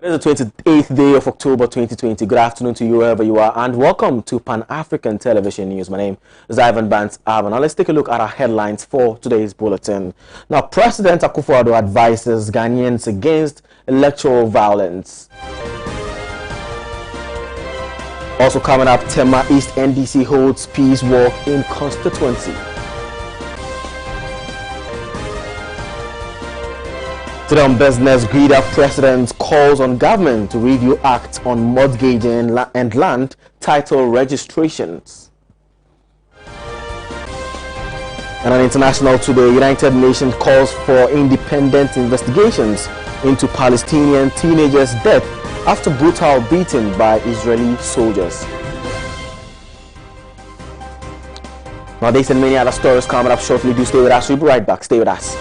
It's the 28th day of October 2020. Good afternoon to you wherever you are, and welcome to Pan-African Television News. My name is Abban. Now let's take a look at our headlines for today's bulletin. Now, President Akufo-Addo advises Ghanaians against electoral violence. Also coming up, Tema East NDC holds peace walk in constituency. Today on Business, Greater President calls on government to review Act on mortgaging and land title registrations. And on International today, United Nations calls for independent investigations into Palestinian teenagers' death after brutal beating by Israeli soldiers. Now, these and many other stories coming up shortly. Do stay with us. We'll be right back. Stay with us.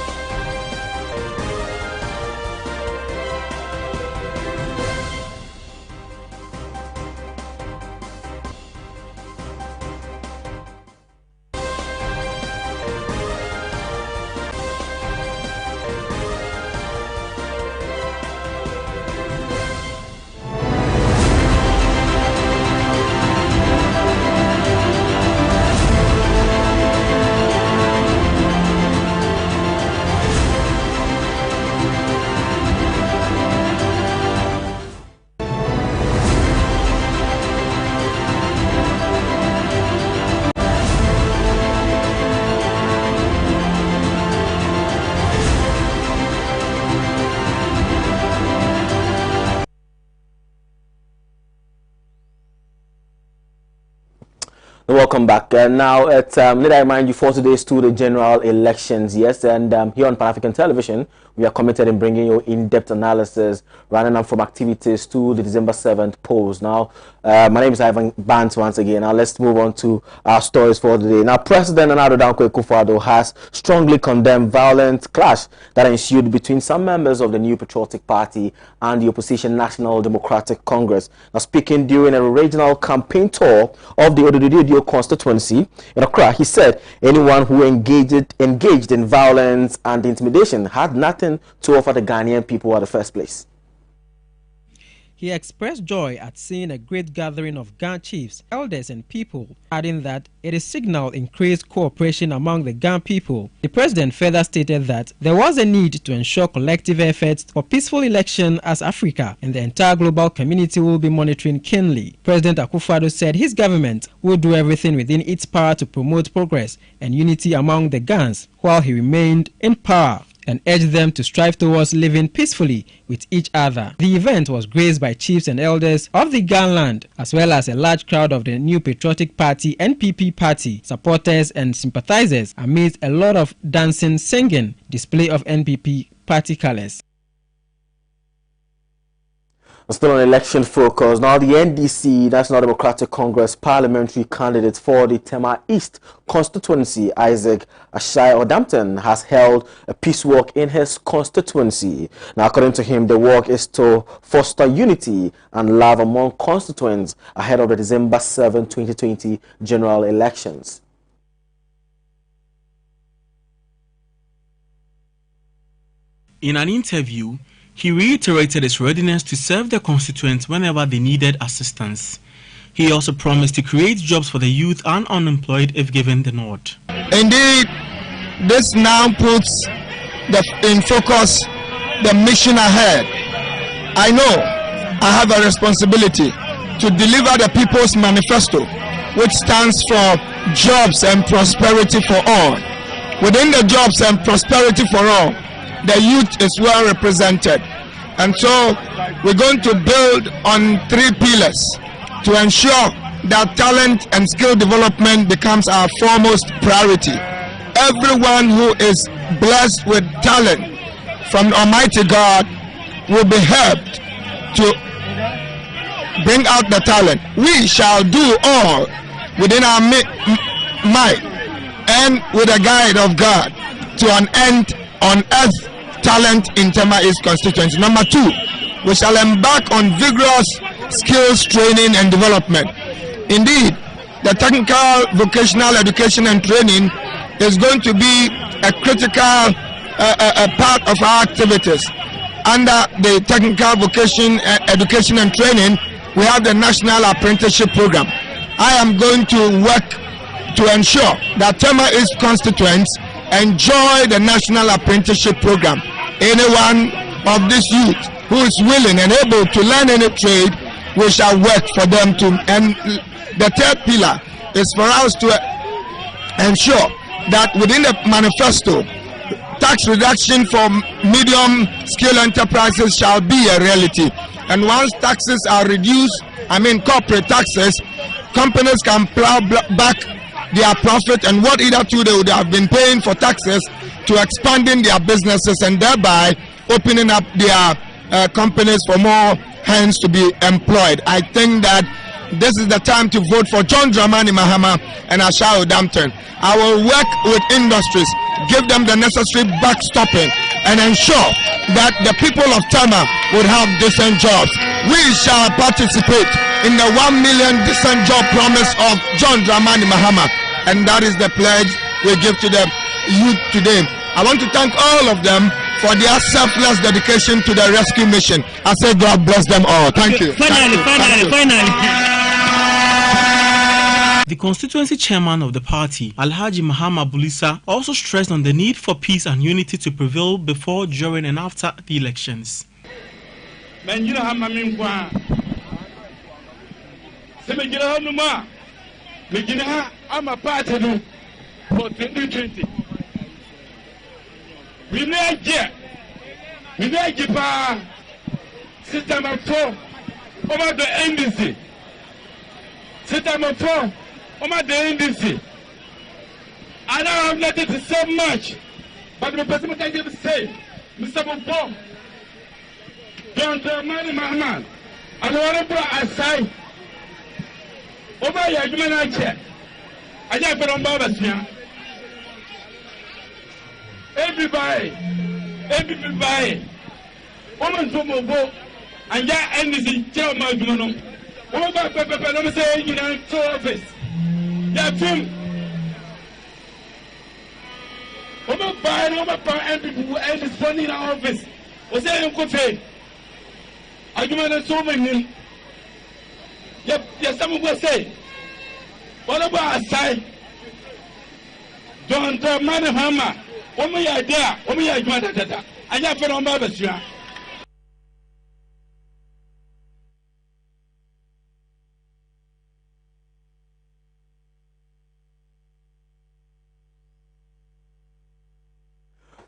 Welcome back. Now, let I remind you, for today's the general elections, yes, and here on Pan-African Television, we are committed in bringing you in-depth analysis, running up from activities to the December 7th polls. Now, my name is Abban once again. Now, let's move on to our stories for today. Now, President Akufo-Addo has strongly condemned violent clash that ensued between some members of the New Patriotic Party and the opposition National Democratic Congress. Now, speaking during a regional campaign tour of the Odododio constituency in Accra, he said anyone who engaged in violence and intimidation had nothing to offer the Ghanaian people at the first place. He expressed joy at seeing a great gathering of Gan chiefs, elders and people, adding that it is signaled increased cooperation among the Gan people. The president further stated that there was a need to ensure collective efforts for peaceful election as Africa and the entire global community will be monitoring keenly. President Akufo-Addo said his government will do everything within its power to promote progress and unity among the Gans while he remained in power, and urged them to strive towards living peacefully with each other. The event was graced by chiefs and elders of the Ghanland, as well as a large crowd of the New Patriotic Party (NPP) party supporters and sympathizers, amidst a lot of dancing, singing, display of NPP party colors. Still on election focus. Now, the NDC, National Democratic Congress parliamentary candidate for the Tema East constituency, Isaac Ashai Odampton, has held a peace walk in his constituency. Now, according to him, the walk is to foster unity and love among constituents ahead of the December 7, 2020 general elections. In an interview, he reiterated his readiness to serve the constituents whenever they needed assistance. He also promised to create jobs for the youth and unemployed if given the nod. Indeed, this now puts in focus the mission ahead. I know I have a responsibility to deliver the People's Manifesto, which stands for jobs and prosperity for all. Within the jobs and prosperity for all, the youth is well represented, and so we're going to build on 3 pillars to ensure that talent and skill development becomes our foremost priority. Everyone who is blessed with talent from Almighty God will be helped to bring out the talent. We shall do all within our might and with the guide of God to an end on earth talent in Tema East constituency. Number 2, we shall embark on vigorous skills training and development. Indeed, the technical vocational education and training is going to be a critical part of our activities. under the technical vocation education and training, we have the National Apprenticeship Program. I am going to work to ensure that Tema East constituents enjoy the National Apprenticeship Program. Anyone of this youth who is willing and able to learn any trade, we shall work for them to. And the third pillar is for us to ensure that within the manifesto, tax reduction for medium scale enterprises shall be a reality. And once taxes are reduced, corporate taxes, companies can plow back their profit and what hitherto they would have been paying for taxes to expanding their businesses and thereby opening up their companies for more hands to be employed. I think that this is the time to vote for John Dramani Mahama and Ashao Dampton. I will work with industries, give them the necessary backstopping and ensure that the people of Tama would have decent jobs. We shall participate in the 1 million decent job promise of John Dramani Mahama, and that is the pledge we give to the youth today. I want to thank all of them for their selfless dedication to the rescue mission. I say God bless them all. Thank you. Finally. The constituency chairman of the party, Alhaji Mahama Bulisa, also stressed on the need for peace and unity to prevail before, during and after the elections. I'm a partner for 2020. We need Japan system of 4 over the NDC. System of 4 over the NDC. I don't have nothing to say much, but the person can just say, Mr. Bobo, John Dramani Mahama, I don't want to put aside over your human chair. I just put on Baba Sia. Everybody, woman to Mobo, and ya NDC chairman, woman back, let me say, you know, to office. Ya film. Woman buy, woman and people and is funding our office. Was there in Coffee? Argument so many. Yes, someone will say, what about a side? John Dramani Mahama.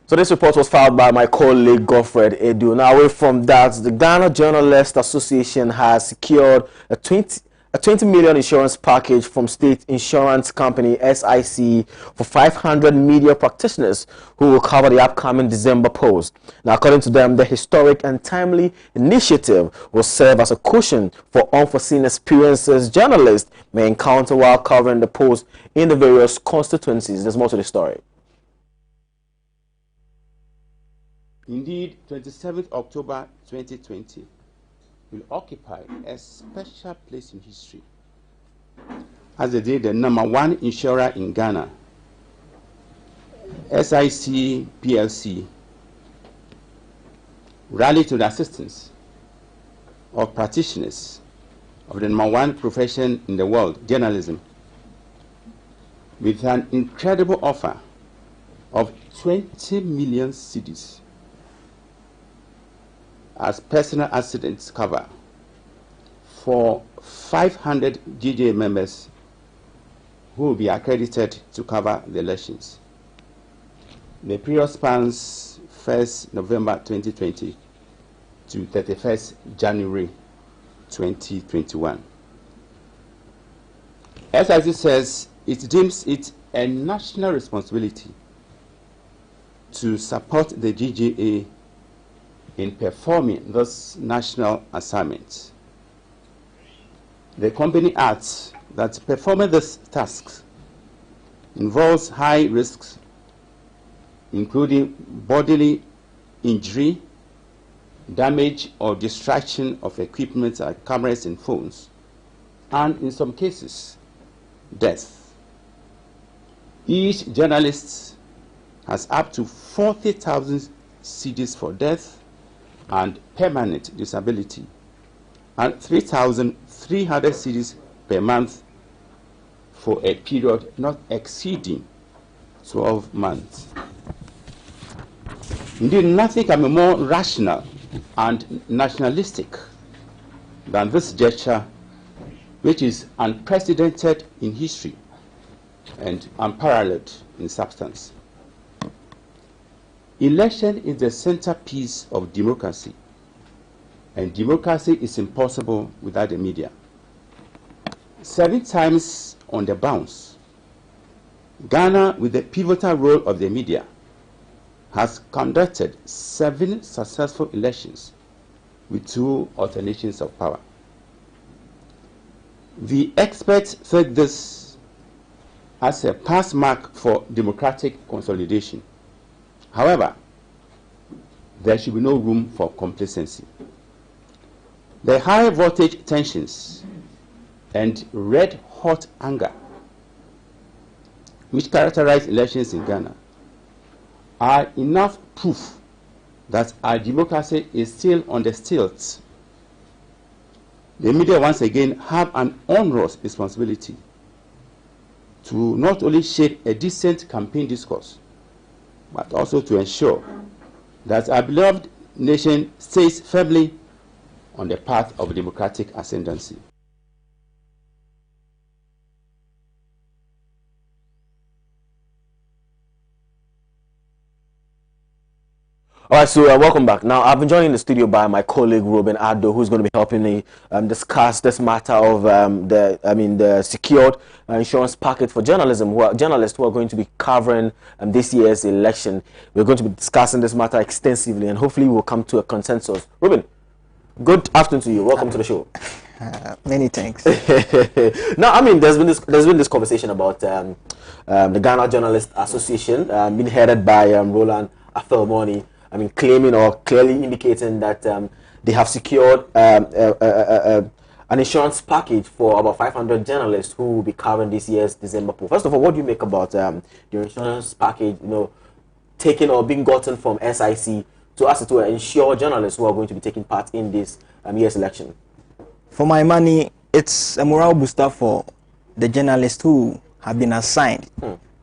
So this report was filed by my colleague Godfred Edu. Now, away from that, the Ghana Journalists Association has secured a 20 million insurance package from state insurance company SIC for 500 media practitioners who will cover the upcoming December polls. Now, according to them, the historic and timely initiative will serve as a cushion for unforeseen experiences journalists may encounter while covering the polls in the various constituencies. There's more to the story. Indeed, 27th October 2020 will occupy a special place in history as the day the #1 insurer in Ghana, SIC PLC, rallied to the assistance of practitioners of the #1 profession in the world, journalism, with an incredible offer of 20 million cedis as personal accidents cover for 500 GJA members who will be accredited to cover the elections. The period spans 1st November 2020 to 31st January 2021. SIC says it deems it a national responsibility to support the GJA in performing those national assignments. The company adds that performing these tasks involves high risks, including bodily injury, damage or destruction of equipment like cameras and phones, and in some cases, death. Each journalist has up to 40,000 cedis for death and permanent disability, and 3,300 cedis per month for a period not exceeding 12 months. Indeed, nothing can be more rational and nationalistic than this gesture, which is unprecedented in history and unparalleled in substance. Election is the centerpiece of democracy, and democracy is impossible without the media. 7 times on the bounce, Ghana, with the pivotal role of the media, has conducted 7 successful elections with 2 alternations of power. The experts take this as a pass mark for democratic consolidation. However, there should be no room for complacency. The high voltage tensions and red-hot anger which characterize elections in Ghana are enough proof that our democracy is still on the stilts. The media once again have an onerous responsibility to not only shape a decent campaign discourse, but also to ensure that our beloved nation stays firmly on the path of democratic ascendancy. All right, so welcome back. Now, I've been joined in the studio by my colleague Ruben Addo, who's going to be helping me discuss this matter of the secured insurance package for journalists who are going to be covering this year's election. We're going to be discussing this matter extensively, and hopefully we'll come to a consensus. Ruben, good afternoon to you. Welcome to the show. Many thanks. Now, I mean, there's been this conversation about the Ghana Journalists Association being headed by Roland Afelmoni. I mean, claiming or clearly indicating that they have secured an insurance package for about 500 journalists who will be covering this year's December poll. First of all, what do you make about the insurance package, taken or being gotten from SIC to ensure journalists who are going to be taking part in this year's election? For my money, it's a morale booster for the journalists who have been assigned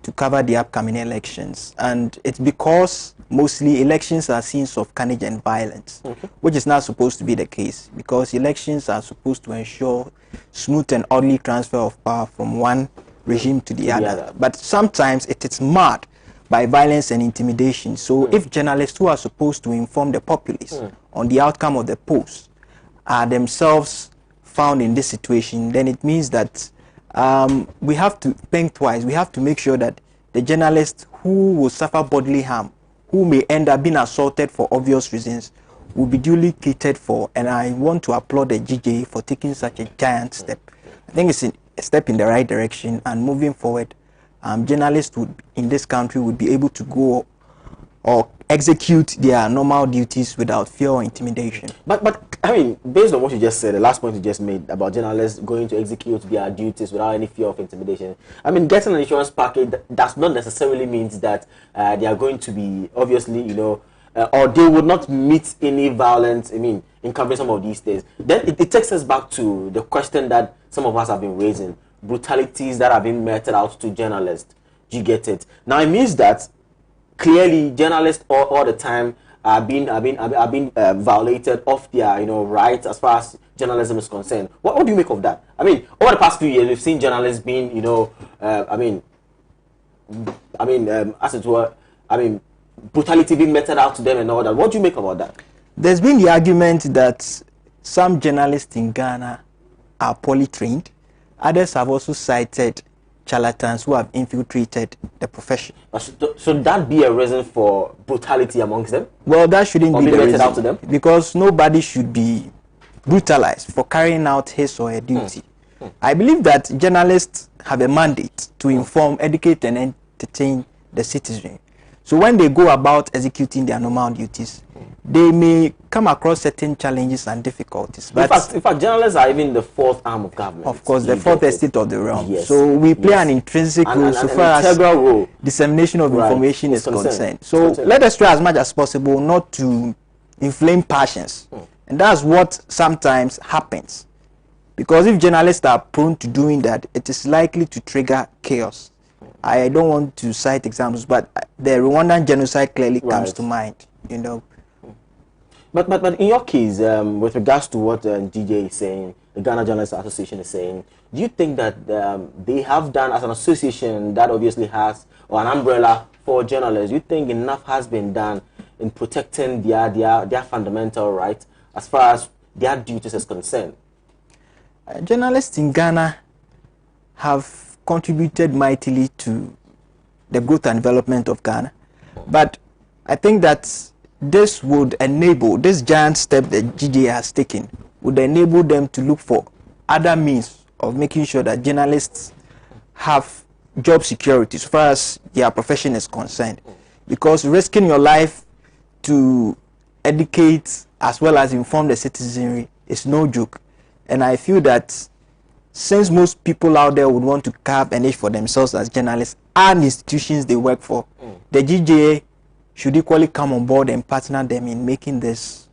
to cover the upcoming elections, and it's because mostly elections are scenes of carnage and violence, which is not supposed to be the case, because elections are supposed to ensure smooth and orderly transfer of power from one regime to the other. But sometimes it is marred by violence and intimidation. So if journalists who are supposed to inform the populace on the outcome of the polls are themselves found in this situation, then it means that we have to think twice. We have to make sure that the journalists who will suffer bodily harm, who may end up being assaulted for obvious reasons, will be duly catered for. And I want to applaud the GJ for taking such a giant step. I think it's a step in the right direction, and moving forward, journalists in this country would be able to go or execute their normal duties without fear or intimidation. But I mean, based on what you just said, the last point you just made about journalists going to execute their duties without any fear of intimidation, I mean, getting an insurance package does not necessarily mean that they are going to be, obviously, or they would not meet any violence, I mean, in covering some of these things. Then it takes us back to the question that some of us have been raising, brutalities that have been meted out to journalists. Do you get it? Now, it means that clearly journalists all the time are being violated of their rights as far as journalism is concerned. What do you make of that? I mean, over the past few years, we've seen journalists being as it were, brutality being meted out to them and all that. What do you make about that? There's been the argument that some journalists in Ghana are poorly trained. Others have also cited charlatans who have infiltrated the profession. Should that be a reason for brutality amongst them? Well, that shouldn't be the reason, out to them? Because nobody should be brutalized for carrying out his or her duty. I believe that journalists have a mandate to inform, educate, and entertain the citizen. So when they go about executing their normal duties, they may come across certain challenges and difficulties. But in fact, journalists are even the fourth arm of government. Of course, the fourth estate of the realm. Yes. So we play an intrinsic role so far as dissemination of information is concerned. So let us try as much as possible not to inflame passions. And that's what sometimes happens. Because if journalists are prone to doing that, it is likely to trigger chaos. I don't want to cite examples, but the Rwandan genocide clearly comes to mind, you know. But in your case, with regards to what DJ is saying, the Ghana Journalists Association is saying, do you think that they have done, as an association that obviously has, or an umbrella for journalists, do you think enough has been done in protecting their fundamental rights as far as their duties is concerned? Journalists in Ghana have contributed mightily to the growth and development of Ghana, but I think that this would enable, this giant step that GJ has taken would enable them to look for other means of making sure that journalists have job security as far as their profession is concerned, because risking your life to educate as well as inform the citizenry is no joke. And I feel that since most people out there would want to carve a niche for themselves as journalists and institutions they work for, the GJA should equally come on board and partner them in making this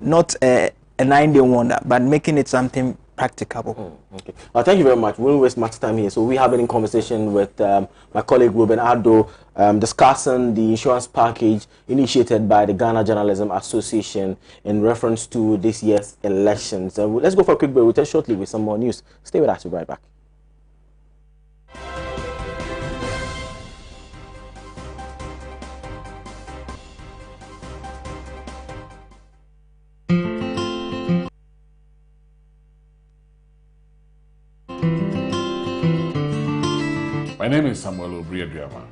not a 9-day wonder, but making it something practicable. Okay. Well, thank you very much. We won't waste much time here. So we have been in conversation with my colleague Ruben Addo, discussing the insurance package initiated by the Ghana Journalism Association in reference to this year's elections. Let's go for a quick break. We'll return shortly with some more news. Stay with us. We'll be right back. My name is Samuel Obriadriama,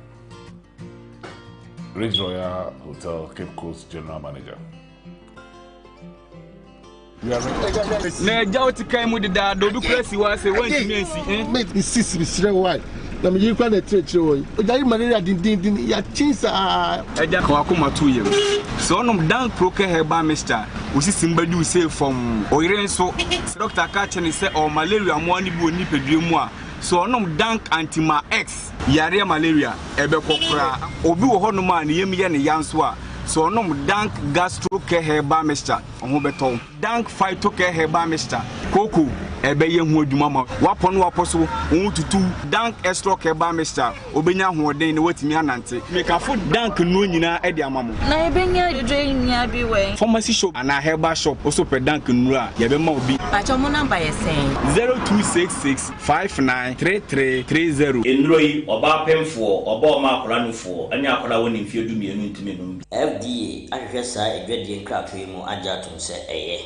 Ridge Royal Hotel Cape Coast General Manager. You are ready? So no dank proke herba mister usi simbadu say from oirenso Dr. Kacheni say or malaria mo ani bu oni pedue mu a so onom dank antima x yare malaria ebe kokra obi wo hono ma ne yem ye ne yanso a so onom dank gastro care herba mister oho beton dank phyto care herba mister koko ebe ye hu adwuma ma wapono waposo tutu dank extra care herba mister obenya hoden ne watimi anante meka food dank no nyina e de amamo na ebenya dwe nya bi we pharmacy shop and a herba shop also per dank nura ye be ma obi acho mo number ye say 0266593330 enroi oba pemfo oba ma akora nufo ani akora woni mfie du mienu ntime no FDA ahwehwe sa edwadie nkrato mu agya atom se eye.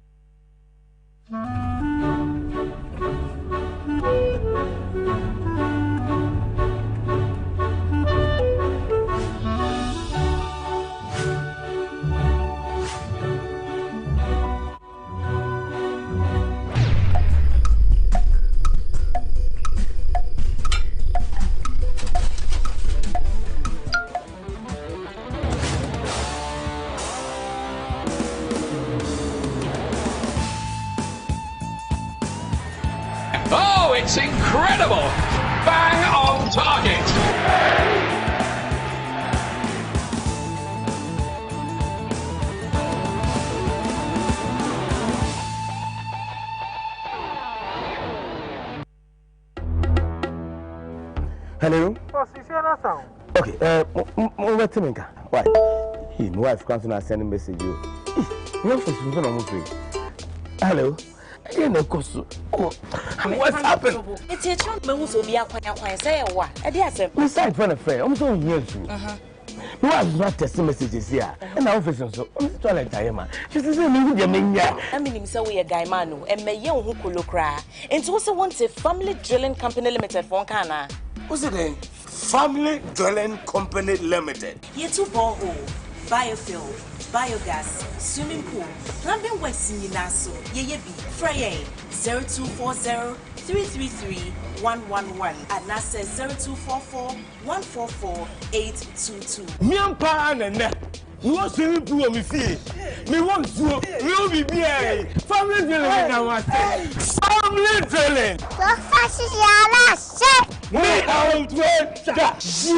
It's incredible! Bang on target! Hello? Okay, why? My wife comes and send a message you. Hello? What's happened? It's a chunk moves will be a quiet say what? A dear sir. We signed for a friend. I'm so here too. My wife is not testing messages here. And our office so I'm trying to tell man. She says, I mean, so we a guy manu and may young who could look cry. And also wants a family drilling company limited for Ghana. What's it name? Family Drilling Company Limited. Ye two borehole, biofuel, biogas, swimming pool, plumbing works in Naso, ye be Frey 0240-333-111 and NASA 0244-144-822. Miampa and net. You want swimming pool on me see? Me want to you be here. Family drilling now. Family drilling. So fast is your shit. Me out with that shit.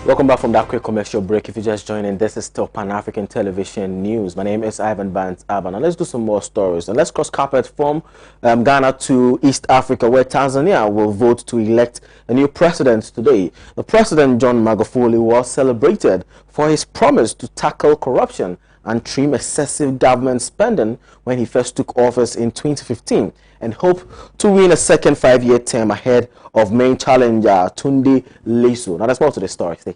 Welcome back from that quick commercial break. If you just joined in, this is still Pan-African Television News. My name is Abban Abban, and let's do some more stories. And let's cross carpet from Ghana to East Africa, where Tanzania will vote to elect a new president today. The President, John Magufuli, was celebrated for his promise to tackle corruption and trim excessive government spending when he first took office in 2015, and hope to win a second 5-year term ahead of main challenger Tunde Lissu. Now that's more to the story. Stay.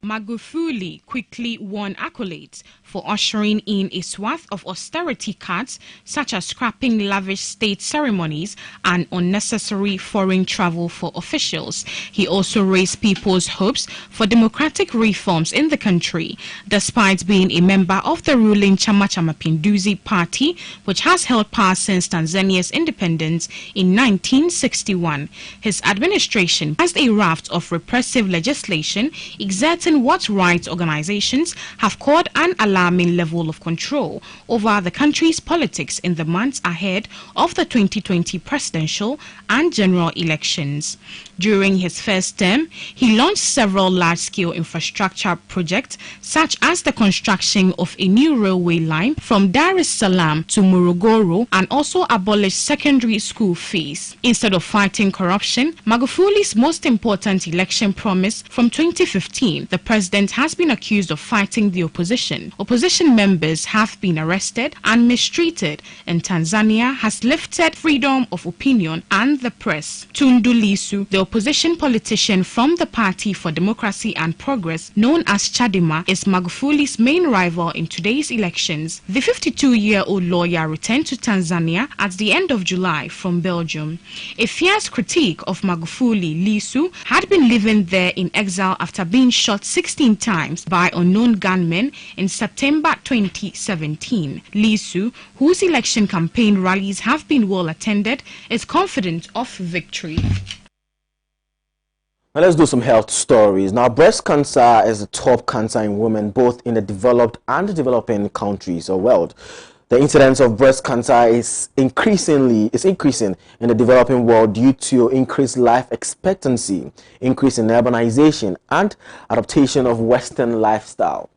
Magufuli quickly won accolades for ushering in a swath of austerity cuts, such as scrapping lavish state ceremonies and unnecessary foreign travel for officials. He also raised people's hopes for democratic reforms in the country, despite being a member of the ruling Chama cha Mapinduzi party, which has held power since Tanzania's independence in 1961. His administration passed a raft of repressive legislation exerting what rights organizations have called an alarming level of control over the country's politics in the months ahead of the 2020 presidential and general elections. During his first term, he launched several large-scale infrastructure projects, such as the construction of a new railway line from Dar es Salaam to Morogoro, and also abolished secondary school fees. Instead of fighting corruption, Magufuli's most important election promise from 2015, the president has been accused of fighting the opposition. Opposition members have been arrested and mistreated, and Tanzania has lifted freedom of opinion and the press. Tunde Lissu, the opposition politician from the Party for Democracy and Progress, known as Chadema, is Magufuli's main rival in today's elections. The 52-year-old lawyer returned to Tanzania at the end of July from Belgium. A fierce critique of Magufuli, Lissu had been living there in exile after being shot 16 times by unknown gunmen in September 2017. Lissu, whose election campaign rallies have been well attended, is confident of victory. Now let's do some health stories. Now, breast cancer is the top cancer in women both in the developed and developing countries or world. The incidence of breast cancer is increasing in the developing world due to increased life expectancy, increase in urbanization, and adaptation of Western lifestyle.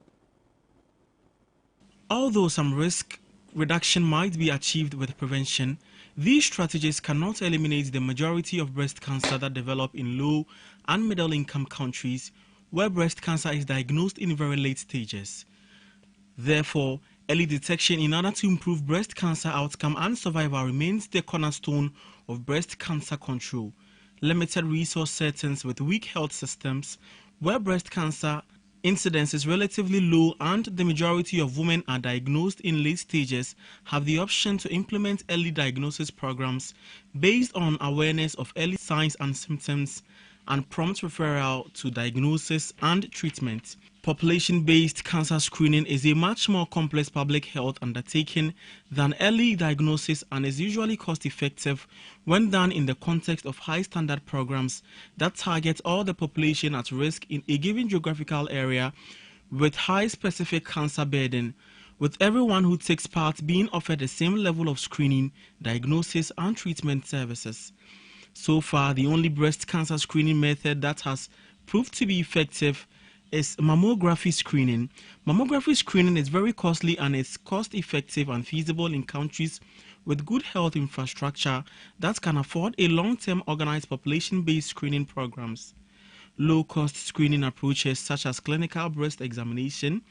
Although some risk reduction might be achieved with prevention, these strategies cannot eliminate the majority of breast cancer that develop in low and middle-income countries where breast cancer is diagnosed in very late stages. Therefore, early detection in order to improve breast cancer outcome and survival remains the cornerstone of breast cancer control. Limited resource settings with weak health systems where breast cancer incidence is relatively low and the majority of women are diagnosed in late stages have the option to implement early diagnosis programs based on awareness of early signs and symptoms and prompt referral to diagnosis and treatment. Population-based cancer screening is a much more complex public health undertaking than early diagnosis and is usually cost-effective when done in the context of high-standard programs that target all the population at risk in a given geographical area with high specific cancer burden, with everyone who takes part being offered the same level of screening, diagnosis, and treatment services. So far, the only breast cancer screening method that has proved to be effective is mammography screening. Mammography screening is very costly and is cost-effective and feasible in countries with good health infrastructure that can afford a long-term organized population-based screening programs. Low-cost screening approaches such as clinical breast examination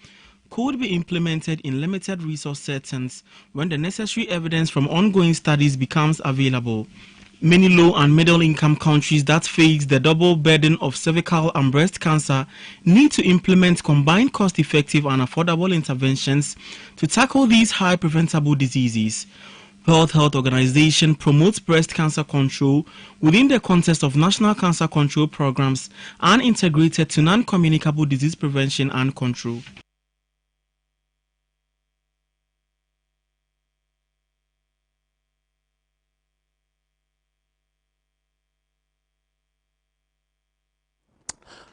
could be implemented in limited resource settings when the necessary evidence from ongoing studies becomes available. Many low and middle income countries that face the double burden of cervical and breast cancer need to implement combined cost-effective and affordable interventions to tackle these high preventable diseases. World Health Organization promotes breast cancer control within the context of national cancer control programs and integrated to non-communicable disease prevention and control.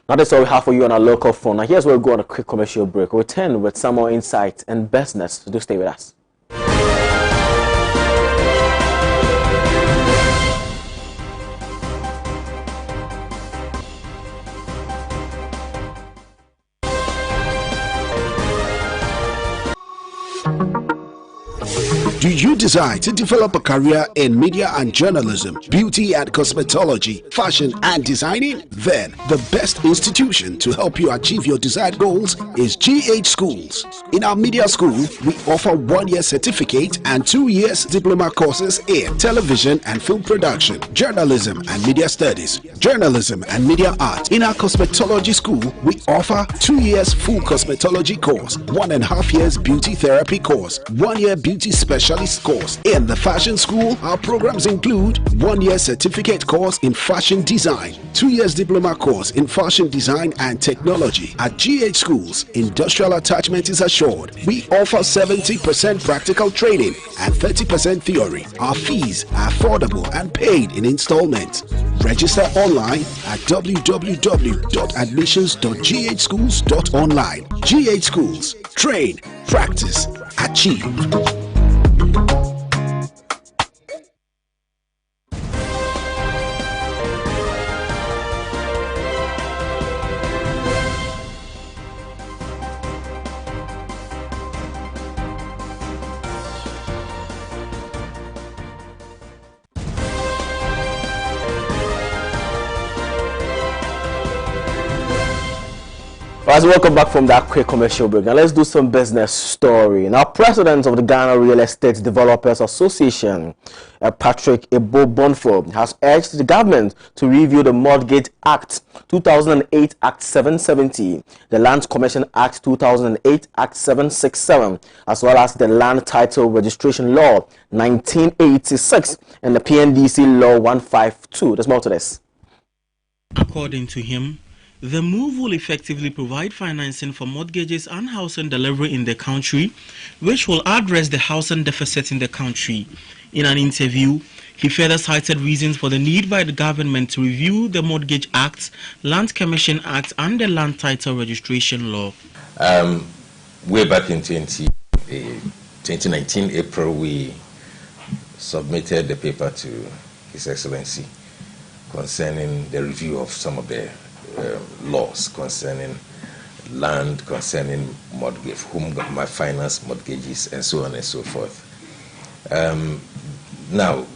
Now that's all we have for you on our local phone. Now here's where we'll go on a quick commercial break. We'll return with some more insights and business, so do stay with us. Do you desire to develop a career in media and journalism, beauty and cosmetology, fashion and designing? Then the best institution to help you achieve your desired goals is GH Schools. In our media school, we offer 1-year certificate and 2 years diploma courses in television and film production, journalism and media studies, journalism and media art. In our cosmetology school, we offer 2 years full cosmetology course, 1.5 years beauty therapy course, 1 year beauty specialist course. In the fashion school, our programs include 1-year certificate course in fashion design, 2 years diploma course in fashion design and technology. At GH Schools, industrial attachment is assured. We offer 70% practical training and 30% theory. Our fees are affordable and paid in installments. Register online at www.admissions.ghschools.online. GH Schools. Train, practice, achieve. Guys, welcome back from that quick commercial break. Now let's do some business story. Now, President of the Ghana Real Estate Developers Association, Patrick Ebo-Bonfo, has urged the government to review the Mortgage Act 2008 Act 770, the Land Commission Act 2008 Act 767, as well as the Land Title Registration Law 1986 and the PNDC Law 152. There's more to this. According to him, the move will effectively provide financing for mortgages and housing delivery in the country, which will address the housing deficit in the country. In an interview, he further cited reasons for the need by the government to review the Mortgage Act, Land Commission Act, and the Land Title Registration Law. Way back in 2019 April, we submitted the paper to His Excellency concerning the review of some of the laws concerning land, concerning mortgage, whom my finance mortgages, and so on and so forth. Now,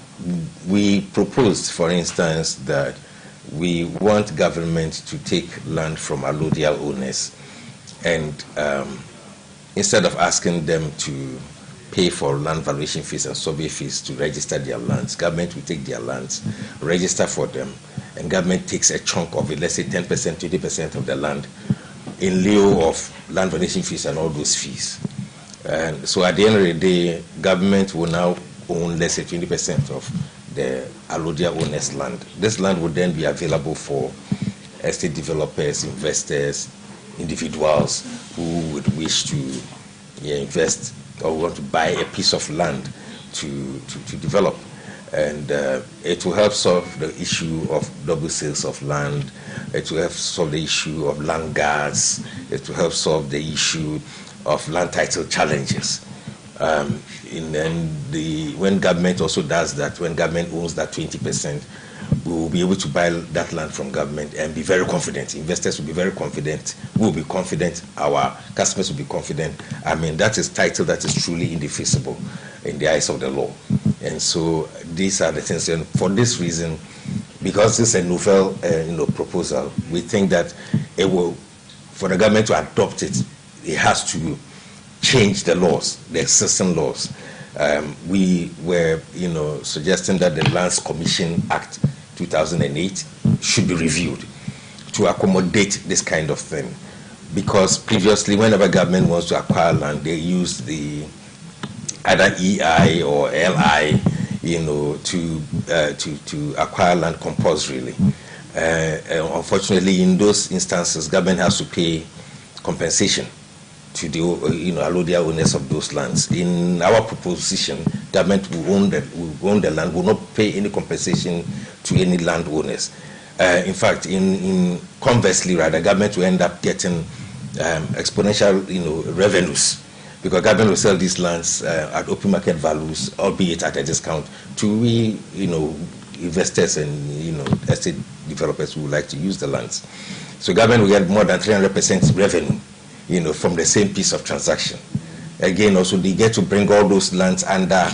we proposed, for instance, that we want government to take land from allodial owners, and instead of asking them to pay for land valuation fees and survey fees to register their lands, government will take their lands, register for them, and government takes a chunk of it, let's say 10%, 20% of the land, in lieu of land valuation fees and all those fees. And so at the end of the day, government will now own, let's say, 20% of the allodial owners' land. This land would then be available for estate developers, investors, individuals who would wish to invest or want to buy a piece of land to develop. And it will help solve the issue of double sales of land. It will help solve the issue of land guards. It will help solve the issue of land title challenges. When government also does that, when government owns that 20%, we will be able to buy that land from government and be very confident. Investors will be very confident. We will be confident. Our customers will be confident. I mean, that is title that is truly indefeasible in the eyes of the law. And so these are the things. And for this reason, because this is a novel proposal, we think that it will, for the government to adopt it, it has to change the laws, the existing laws. We were, suggesting that the Lands Commission Act 2008 should be reviewed to accommodate this kind of thing. Because previously, whenever government wants to acquire land, they use the either EI or LI, to acquire land compulsorily. Unfortunately, in those instances, government has to pay compensation to the allodial owners of those lands. In our proposition, government will own the land, will not pay any compensation to any landowners. In fact, in conversely, rather, government will end up getting exponential, revenues, because government will sell these lands at open market values, albeit at a discount, to investors and estate developers who would like to use the lands. So government will get more than 300% revenue, from the same piece of transaction. again, also they get to bring all those lands under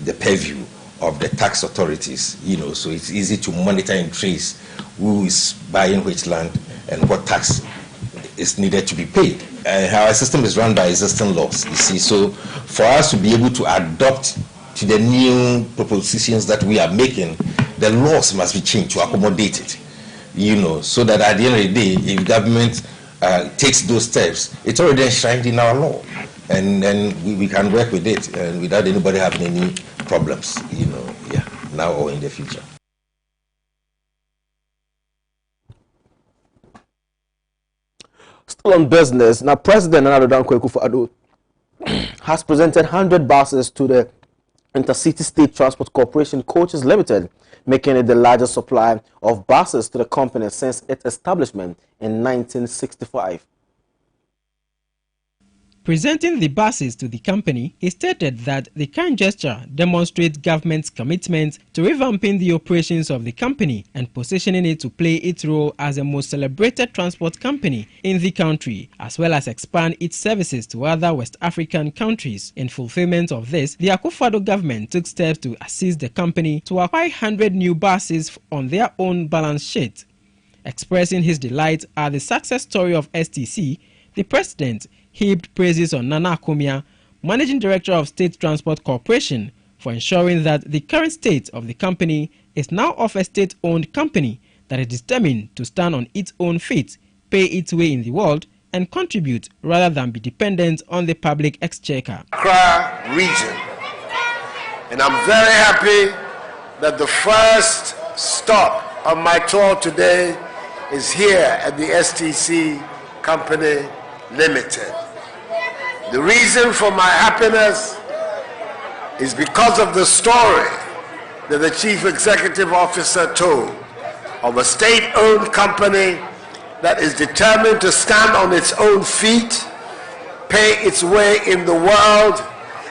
the purview of the tax authorities, so it's easy to monitor and trace who is buying which land and what tax is needed to be paid. Our system is run by existing laws, you see, so for us to be able to adopt to the new propositions that we are making, the laws must be changed to accommodate it, so that at the end of the day, if government takes those steps, it's already enshrined in our law, and then we can work with it without anybody having any problems, now or in the future. Still on business, now President Nana Addo Dankwa Akufo-Addo has presented 100 buses to the Intercity State Transport Corporation Coaches Limited, making it the largest supply of buses to the company since its establishment in 1965. Presenting the buses to the company, he stated that the kind gesture demonstrates government's commitment to revamping the operations of the company and positioning it to play its role as the most celebrated transport company in the country, as well as expand its services to other West African countries. In fulfillment of this, the Akufo-Addo government took steps to assist the company to acquire 100 new buses on their own balance sheet. Expressing his delight at the success story of STC, the president heaped praises on Nana Akomia, Managing Director of State Transport Corporation, for ensuring that the current state of the company is now of a state-owned company that is determined to stand on its own feet, pay its way in the world, and contribute rather than be dependent on the public exchequer. Accra region. And I'm very happy that the first stop of my tour today is here at the STC Company Limited. The reason for my happiness is because of the story that the Chief Executive Officer told of a state-owned company that is determined to stand on its own feet, pay its way in the world,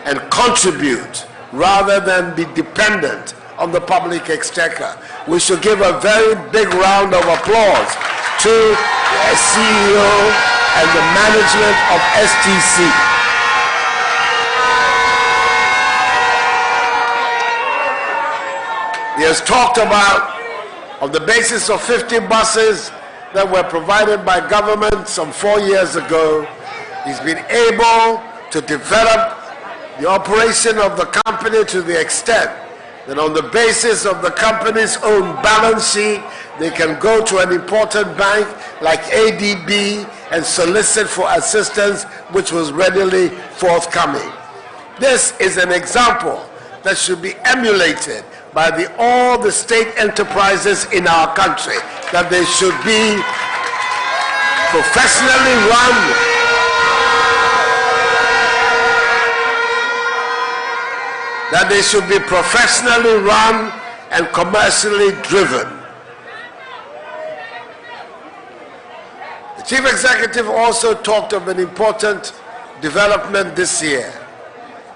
and contribute rather than be dependent on the public exchequer. We should give a very big round of applause to the CEO and the management of STC. He has talked about, on the basis of 50 buses that were provided by government some 4 years ago, he's been able to develop the operation of the company to the extent that on the basis of the company's own balance sheet, they can go to an important bank like ADB and solicit for assistance, which was readily forthcoming. This is an example that should be emulated by all the state enterprises in our country, that they should be professionally run, and commercially driven. The Chief Executive also talked of an important development this year,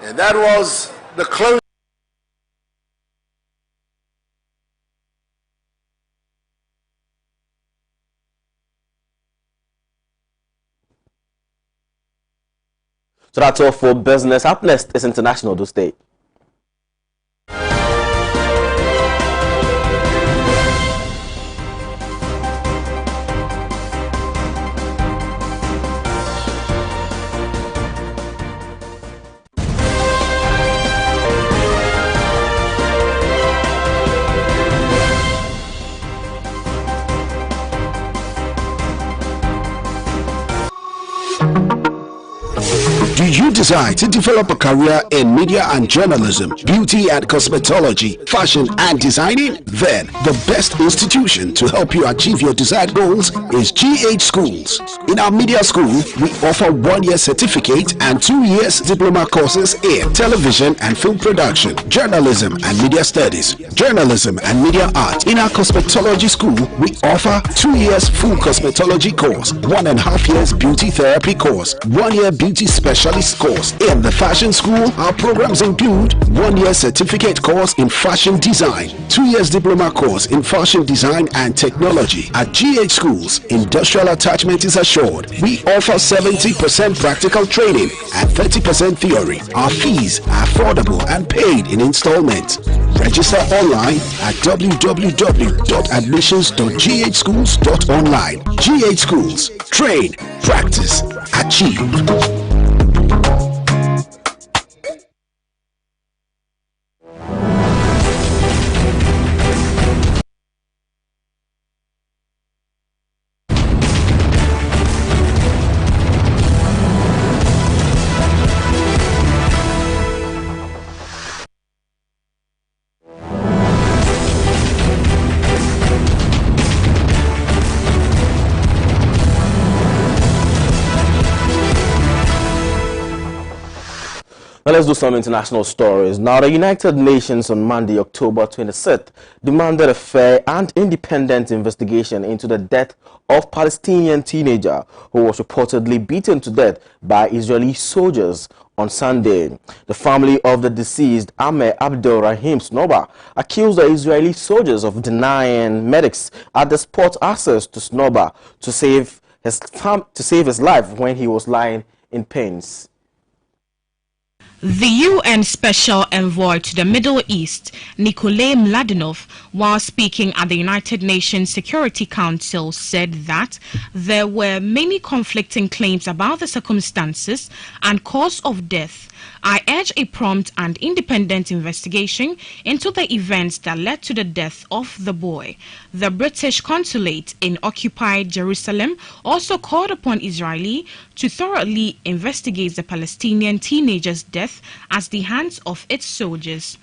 and that was the closure So that's all for business. Up next is International Do State. Do you desire to develop a career in media and journalism, beauty and cosmetology, fashion and designing? Then the best institution to help you achieve your desired goals is GH Schools. In our media school, we offer 1-year certificate and 2 years diploma courses in television and film production, journalism and media studies, journalism and media art. In our cosmetology school, we offer 2 years full cosmetology course, 1.5 years beauty therapy course, 1 year beauty special specialist course. In the fashion school, our programs include 1-year certificate course in fashion design, 2 years diploma course in fashion design and technology. At GH schools, industrial attachment is assured. We offer 70% practical training and 30% theory. Our fees are affordable and paid in installments. Register online at www.admissions.ghschools.online. GH Schools. Train, practice, achieve. Now let's do some international stories. Now, the United Nations on Monday, October 26th, demanded a fair and independent investigation into the death of Palestinian teenager who was reportedly beaten to death by Israeli soldiers on Sunday. The family of the deceased, Ahmed Abdul Rahim Snobar, accused the Israeli soldiers of denying medics at the spot access to Snobar to save his life when he was lying in pains. The UN Special Envoy to the Middle East, Nikolay Mladenov, while speaking at the United Nations Security Council, said that there were many conflicting claims about the circumstances and cause of death. I urge a prompt and independent investigation into the events that led to the death of the boy. The British consulate in occupied Jerusalem also called upon Israel to thoroughly investigate the Palestinian teenager's death at the hands of its soldiers.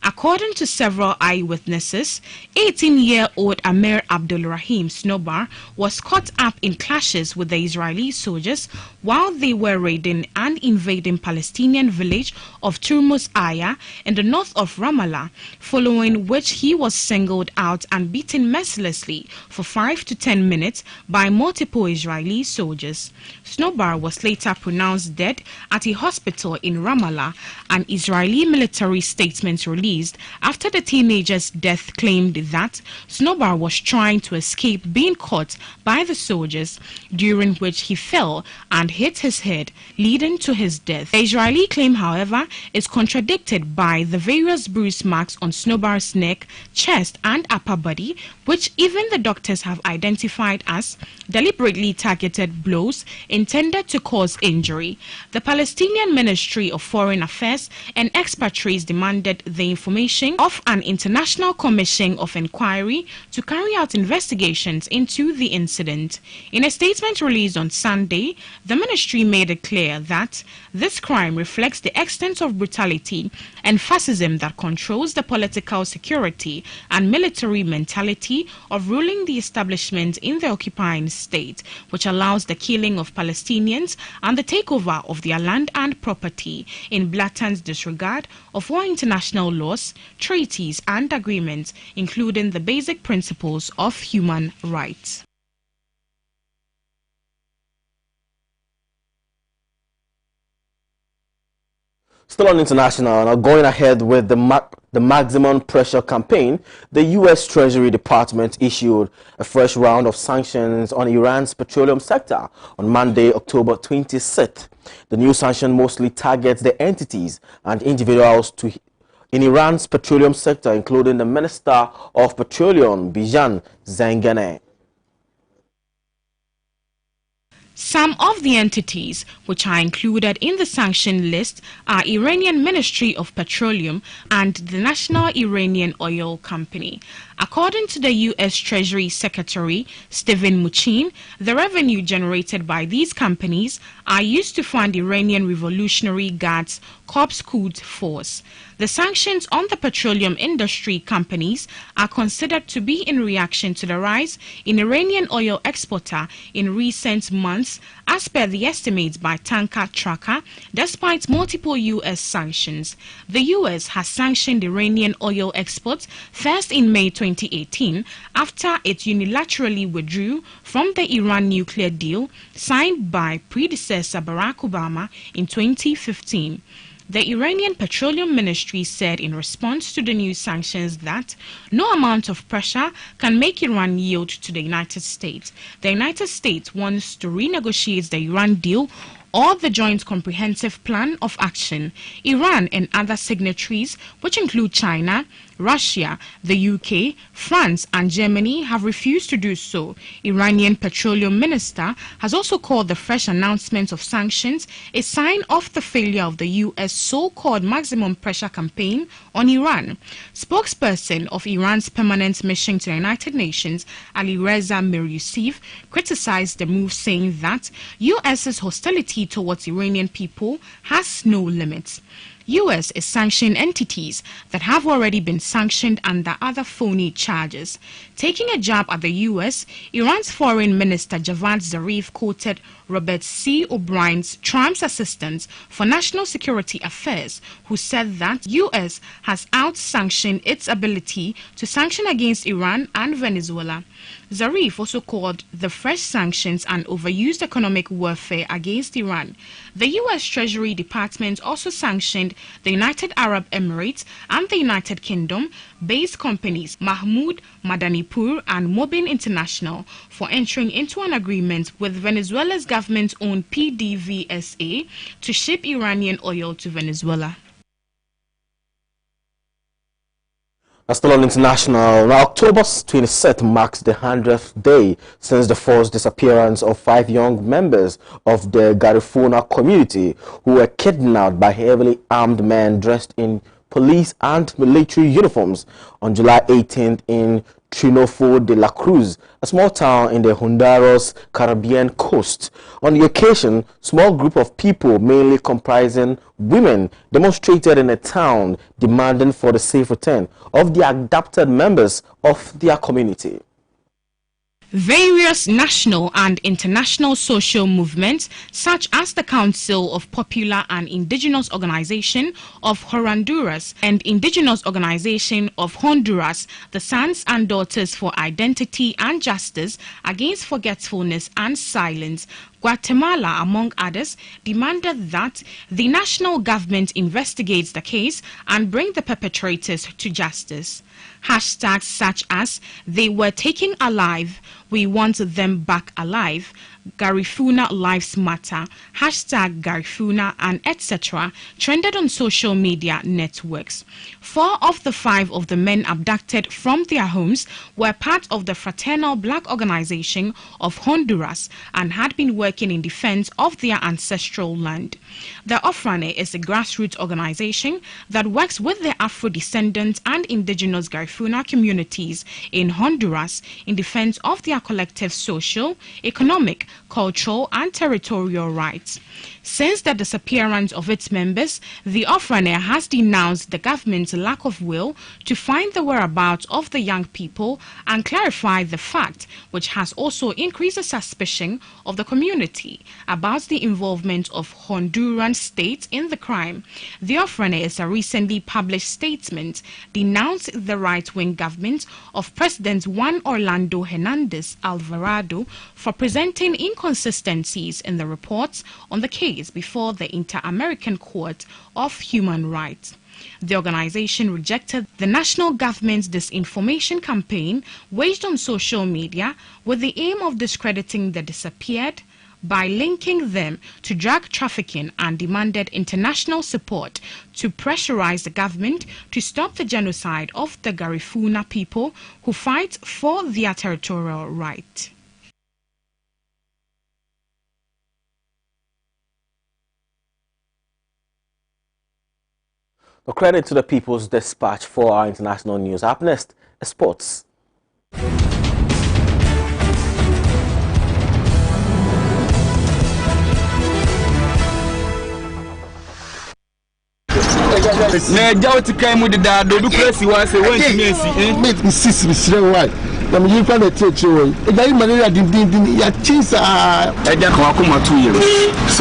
According to several eyewitnesses, 18-year-old Amir Abdul Rahim Snobar was caught up in clashes with the Israeli soldiers while they were raiding and invading Palestinian village of Turmus Aya in the north of Ramallah, following which he was singled out and beaten mercilessly for 5 to 10 minutes by multiple Israeli soldiers. Snobar was later pronounced dead at a hospital in Ramallah. An Israeli military statement released after the teenager's death claimed that Snobar was trying to escape being caught by the soldiers, during which he fell and hit his head, leading to his death. The Israeli claim, however, is contradicted by the various bruise marks on Snobar's neck, chest and upper body, which even the doctors have identified as deliberately targeted blows intended to cause injury. The Palestinian Ministry of Foreign Affairs and expatriates demanded the information of an international commission of inquiry to carry out investigations into the incident. In a statement released on Sunday, the ministry made it clear that this crime reflects the extent of brutality and fascism that controls the political security and military mentality of ruling the establishment in the occupying state, which allows the killing of Palestinians and the takeover of their land and property in blatant disregard of all international laws, treaties and agreements, including the basic principles of human rights. Still on international, now going ahead with the maximum pressure campaign, the U.S. Treasury Department issued a fresh round of sanctions on Iran's petroleum sector on Monday, October 26th. The new sanction mostly targets the entities and individuals in Iran's petroleum sector, including the Minister of Petroleum, Bijan Zanganeh. Some of the entities which are included in the sanction list are Iranian Ministry of Petroleum and the National Iranian Oil Company. According to the U.S. Treasury Secretary Stephen Mnuchin, the revenue generated by these companies are used to fund Iranian Revolutionary Guards Corps Quds Force. The sanctions on the petroleum industry companies are considered to be in reaction to the rise in Iranian oil exporter in recent months, as per the estimates by Tanker Tracker. Despite multiple U.S. sanctions, the U.S. has sanctioned Iranian oil exports first in May 2018 after it unilaterally withdrew from the Iran nuclear deal signed by predecessor predecessor Barack Obama in 2015. The Iranian Petroleum Ministry said in response to the new sanctions that no amount of pressure can make Iran yield to the United States. The United States wants to renegotiate the Iran deal or the Joint Comprehensive Plan of Action. Iran and other signatories, which include China, Russia, the UK, France and Germany, have refused to do so. Iranian Petroleum Minister has also called the fresh announcement of sanctions a sign of the failure of the US so-called maximum pressure campaign on Iran. Spokesperson of Iran's permanent mission to the United Nations, Ali Reza Mir Yusuf, criticized the move, saying that US's hostility towards Iranian people has no limits. US is sanctioning entities that have already been sanctioned under other phony charges. Taking a jab at the US, Iran's Foreign Minister Javad Zarif quoted Robert C. O'Brien's Trump's assistant for National Security Affairs, who said that US has out-sanctioned its ability to sanction against Iran and Venezuela. Zarif also called the fresh sanctions an overused economic warfare against Iran. The U.S. Treasury Department also sanctioned the United Arab Emirates and the United Kingdom-based companies Mahmoud Madanipur and Mobin International for entering into an agreement with Venezuela's government-owned PDVSA to ship Iranian oil to Venezuela. Still on international, now October 27th marks the 100th day since the forced disappearance of 5 young members of the Garifuna community who were kidnapped by heavily armed men dressed in police and military uniforms on July 18th in Trinofo de la Cruz, a small town in the Honduras Caribbean coast. On the occasion, small group of people, mainly comprising women, demonstrated in a town demanding for the safe return of the abducted members of their community. Various national and international social movements, such as the Council of Popular and Indigenous Organization of Honduras and Indigenous Organization of Honduras, the Sons and Daughters for Identity and Justice Against Forgetfulness and Silence, Guatemala, among others, demanded that the national government investigates the case and bring the perpetrators to justice. Hashtags such as "They were taken alive," "We want them back alive," Garifuna Lives Matter, hashtag Garifuna, and etc. trended on social media networks. 4 of the 5 of the men abducted from their homes were part of the Fraternal Black Organization of Honduras and had been working in defense of their ancestral land. The Ofrane is a grassroots organization that works with the Afro-descendant and indigenous Garifuna communities in Honduras in defense of their collective social, economic, cultural and territorial rights. Since the disappearance of its members, the Ofrane has denounced the government's lack of will to find the whereabouts of the young people and clarify the fact, which has also increased the suspicion of the community about the involvement of Honduran state in the crime. The Ofrane is a recently published statement denounced the right-wing government of President Juan Orlando Hernandez Alvarado for presenting inconsistencies in the reports on the case before the Inter-American Court of Human Rights. The organization rejected the national government's disinformation campaign waged on social media with the aim of discrediting the disappeared by linking them to drug trafficking and demanded international support to pressurize the government to stop the genocide of the Garifuna people who fight for their territorial right. The credit to the People's Dispatch for our international news. Up next, sports. So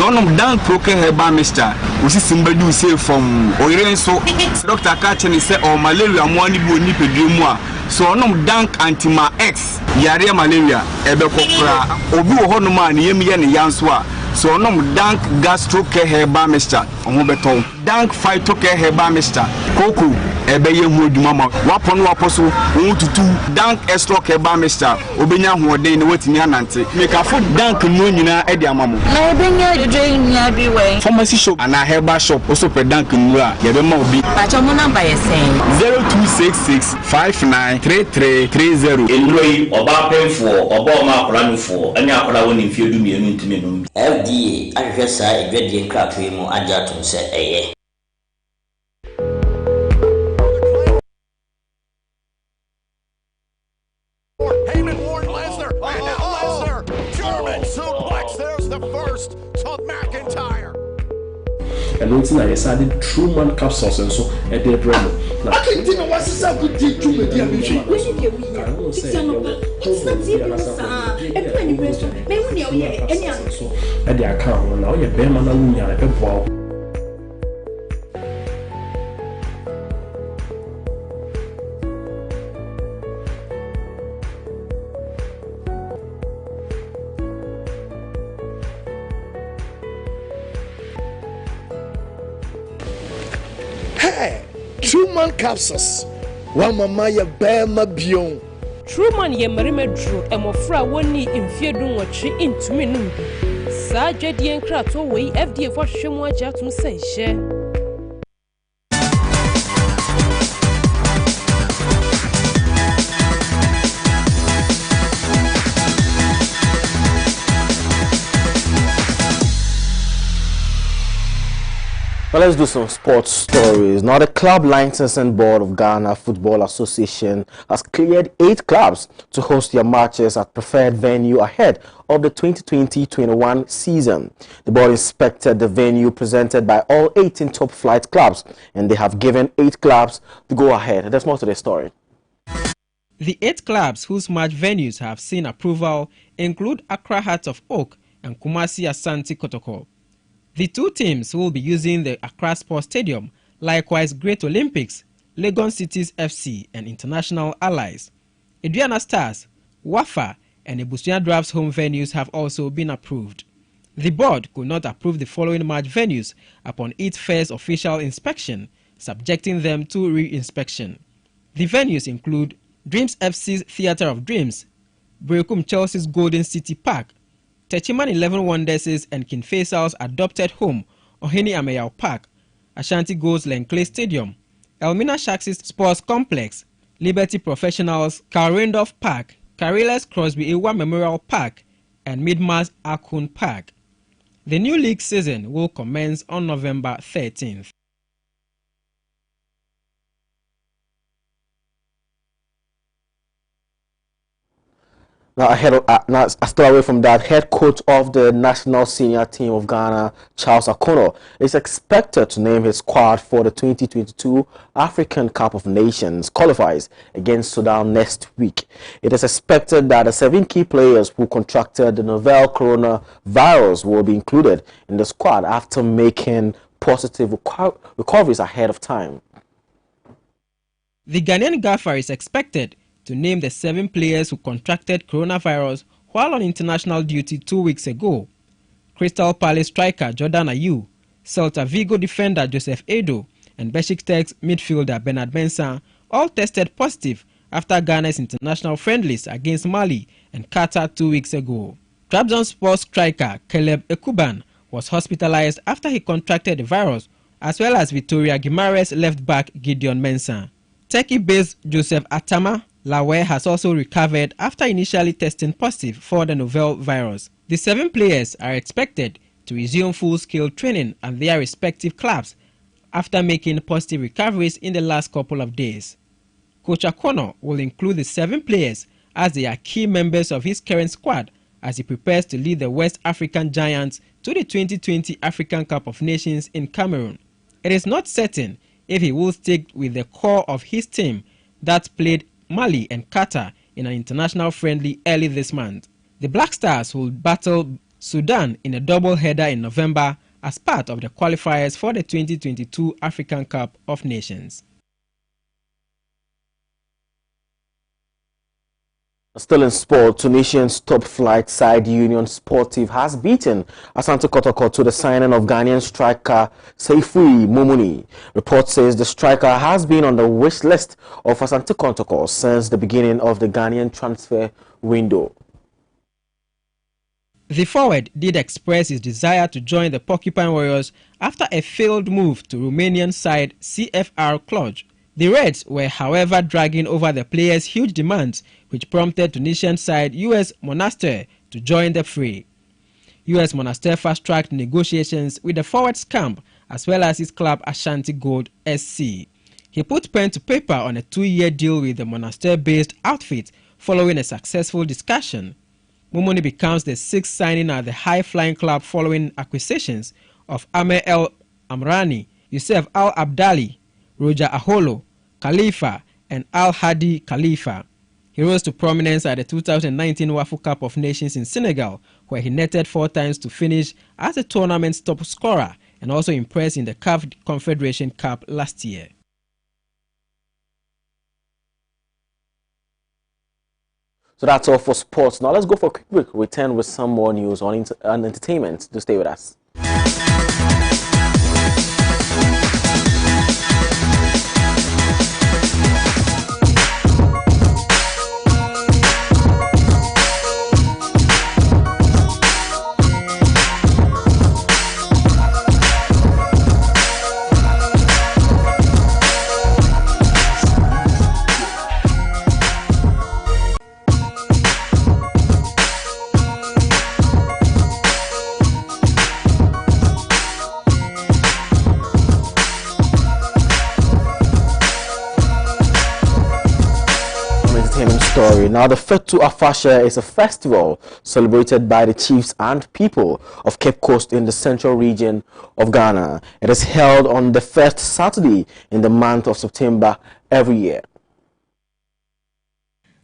no down broken Abban Mr. Usi Simbadu say from Oirenso Dr. Kacheni say or malaria mwani bu ni pedrimwa. So no dank anti-ma X yare malaria ebe kokra obi wo hono ma ne yemi ye ne yanswa So nom dank gastro care herbal mixture on beton. Dank phyto care herbal mixture. Cocoa ebeye hu adwuma ma. Wapon waposo won tutu dank extra herbal mixture. Obenya hu oden ne watimi anante. Make a food dank no nyina e de amamo. Na ebenya dwedwe nya bi we. Pharmacy shop and a herbal shop also per dank nura. Ye be ma obi. Pacho mo number ye saying 0266 593330. Enroi oba penfo oba ma akora nufo anya akora woni mfie du mienu ntime no. FDA ahwehwe saa edwedie nkratoe mu agya atom se eye. And waiting, I decided Truman capsules and so at their brain. I can't tell what's so good to do with the ambition. At the account, now you're Beman and Truman capsules. One mama ya bema bion. Truman ye marima dro emofra woni imfiedu nwotwe intumi numbi. Sa dwedie nkrato wei FDA for hwemu agya atom senhye. Well, let's do some sports stories. Now, the Club Licensing Board of Ghana Football Association has cleared 8 clubs to host their matches at preferred venue ahead of the 2020-21 season. The board inspected the venue presented by all 18 top-flight clubs, and they have given 8 clubs to go ahead. There's more to the story. The 8 clubs whose match venues have seen approval include Accra Hearts of Oak and Kumasi Asante Kotoko. The 2 teams who will be using the Accra Sports Stadium, likewise Great Olympics, Legon Cities FC and International Allies. Aduana Stars, Wafa and Ebusua Drafts home venues have also been approved. The board could not approve the following match venues upon its first official inspection, subjecting them to re-inspection. The venues include Dreams FC's Theatre of Dreams, Brekum Chelsea's Golden City Park, Techiman 11 Wonders and King Faisal's adopted home, Oheni Ameyao Park, Ashanti Gold's Lenclay Stadium, Elmina Sharks' Sports Complex, Liberty Professionals' Carl Randolph Park, Carillas Crosby Ewa Memorial Park, and Midmars Akun Park. The new league season will commence on November 13th. Now, still away from that, head coach of the national senior team of Ghana, Charles Akono, is expected to name his squad for the 2022 African Cup of Nations qualifiers against Sudan next week. It is expected that the 7 key players who contracted the novel coronavirus will be included in the squad after making positive recoveries ahead of time. The Ghanaian Gaffer is expected to name the 7 players who contracted coronavirus while on international duty 2 weeks ago. Crystal Palace striker Jordan Ayew, Celta Vigo defender Joseph Edo, and Besiktas midfielder Bernard Mensah all tested positive after Ghana's international friendlies against Mali and Qatar 2 weeks ago. Trabzonspor striker Caleb Ekuban was hospitalized after he contracted the virus, as well as Victoria Guimaraes left-back Gideon Mensah. Turkey-based Joseph Atama Lawe has also recovered after initially testing positive for the novel virus. The 7 players are expected to resume full-scale training at their respective clubs after making positive recoveries in the last couple of days. Coach Akono will include the 7 players as they are key members of his current squad as he prepares to lead the West African Giants to the 2020 African Cup of Nations in Cameroon. It is not certain if he will stick with the core of his team that played Mali and Qatar in an international friendly early this month. The Black Stars will battle Sudan in a double-header in November as part of the qualifiers for the 2022 African Cup of Nations. Still in sport, Tunisian's top flight side Union Sportive has beaten Asante Kotoko to the signing of Ghanaian striker Seifui Mumuni. Report says the striker has been on the wish list of Asante Kotoko since the beginning of the Ghanaian transfer window. The forward did express his desire to join the Porcupine Warriors after a failed move to Romanian side CFR Cluj. The Reds were, however, dragging over the player's huge demands, which prompted Tunisian side US Monastir to join the fray. US Monastir fast-tracked negotiations with the forward's camp as well as his club Ashanti Gold SC. He put pen to paper on a 2-year deal with the Monastir-based outfit following a successful discussion. Mumuni becomes the 6th signing at the high-flying club following acquisitions of Amer El Amrani, Youssef Al Abdali, Roger Aholo, Khalifa, and Al Hadi Khalifa. He rose to prominence at the 2019 Wafu Cup of Nations in Senegal, where he netted 4 times to finish as the tournament's top scorer and also impressed in the CAF Confederation Cup last year. So that's all for sports. Now let's go for a quick break. Return with some more news on entertainment. Do stay with us. Story. Now, the Fetu Afasha is a festival celebrated by the chiefs and people of Cape Coast in the central region of Ghana. It is held on the first Saturday in the month of September every year.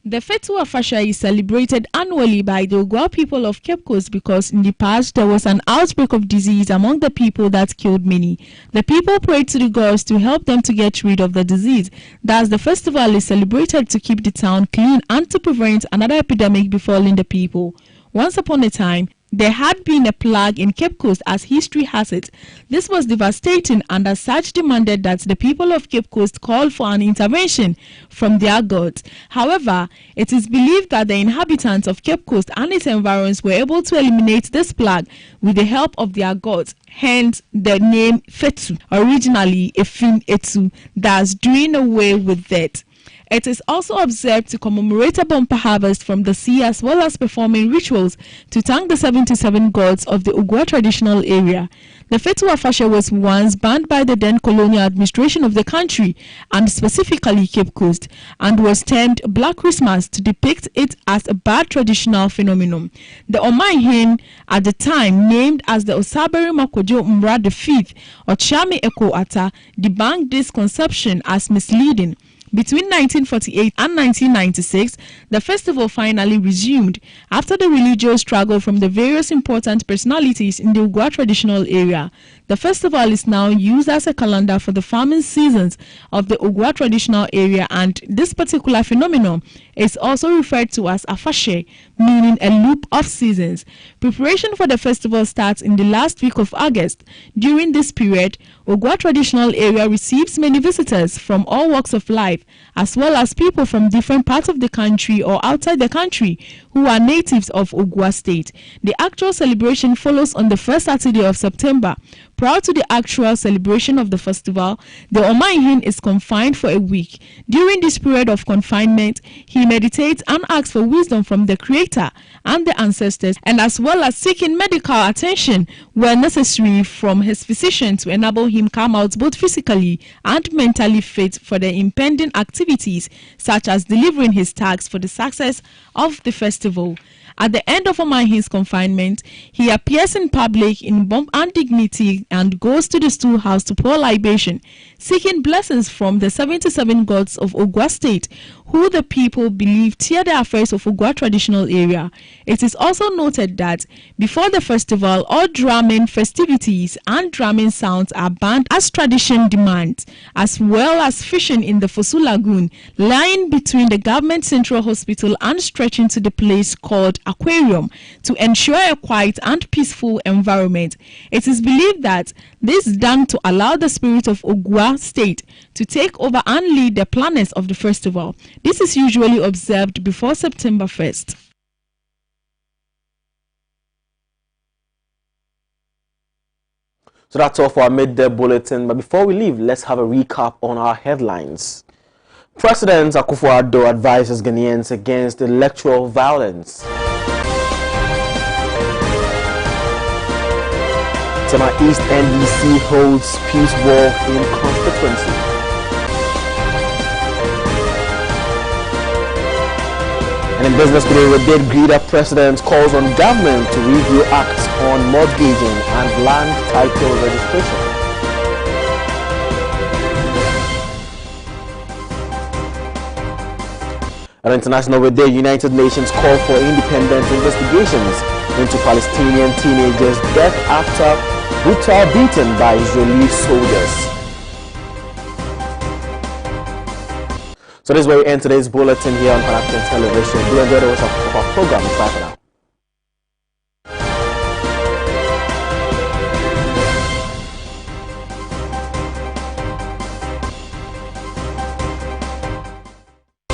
The Fetu Afasha is celebrated annually by the Ogwa people of Cape Coast because in the past there was an outbreak of disease among the people that killed many. The people prayed to the gods to help them to get rid of the disease. Thus, the festival is celebrated to keep the town clean and to prevent another epidemic befalling the people. Once upon a time, there had been a plague in Cape Coast, as history has it. This was devastating and as such demanded that the people of Cape Coast call for an intervention from their gods. However, it is believed that the inhabitants of Cape Coast and its environs were able to eliminate this plague with the help of their gods, hence the name Fetu, originally Efin Etu, thus doing away with that. It is also observed to commemorate a bumper harvest from the sea as well as performing rituals to thank the 77 gods of the Ugwa traditional area. The Fetu Afasha was once banned by the then colonial administration of the country and specifically Cape Coast and was termed Black Christmas to depict it as a bad traditional phenomenon. The Omaihin at the time, named as the Osaberi Makojo Umra V or Chami Eko Ata, debunked this conception as misleading. Between 1948 and 1996, the festival finally resumed after the religious struggle from the various important personalities in the Ugwa traditional area. The festival is now used as a calendar for the farming seasons of the Ugwa traditional area, and this particular phenomenon is also referred to as Afashe, meaning a loop of seasons. Preparation for the festival starts in the last week of August. During this period, Ugwa traditional area receives many visitors from all walks of life, as well as people from different parts of the country or outside the country who are natives of Ugwa State. The actual celebration follows on the first Saturday of September. Prior to the actual celebration of the festival, the Omaihin is confined for a week. During this period of confinement, he meditates and asks for wisdom from the Creator and the ancestors, and as well as seeking medical attention where necessary from his physician to enable him come out both physically and mentally fit for the impending activities such as delivering his tasks for the success of the festival. At the end of Omanhin's confinement, he appears in public in pomp and dignity and goes to the storehouse to pour libation, seeking blessings from the 77 gods of Ogwa State, who the people believe tear the affairs of Ogwa traditional area. It is also noted that before the festival, all drumming festivities and drumming sounds are banned as tradition demands, as well as fishing in the Fosu Lagoon, lying between the government central hospital and stretching to the place called Aquarium, to ensure a quiet and peaceful environment. It is believed that this is done to allow the spirit of Ogwa State to take over and lead the planners of the festival. This is usually observed before September 1st. So that's all for our midday bulletin. But before we leave, let's have a recap on our headlines. President Akufo-Addo advises Ghanaians against electoral violence. Tema East NDC holds peace walk in constituency. And in business today, we did agree that President calls on government to review acts on mortgaging and land title registration. At international with the United Nations call for independent investigations into Palestinian teenagers' death after brutal beating by Israeli soldiers. So this is where we end today's bulletin here on Pan African Television. Do enjoy the rest of our program. Bye for now.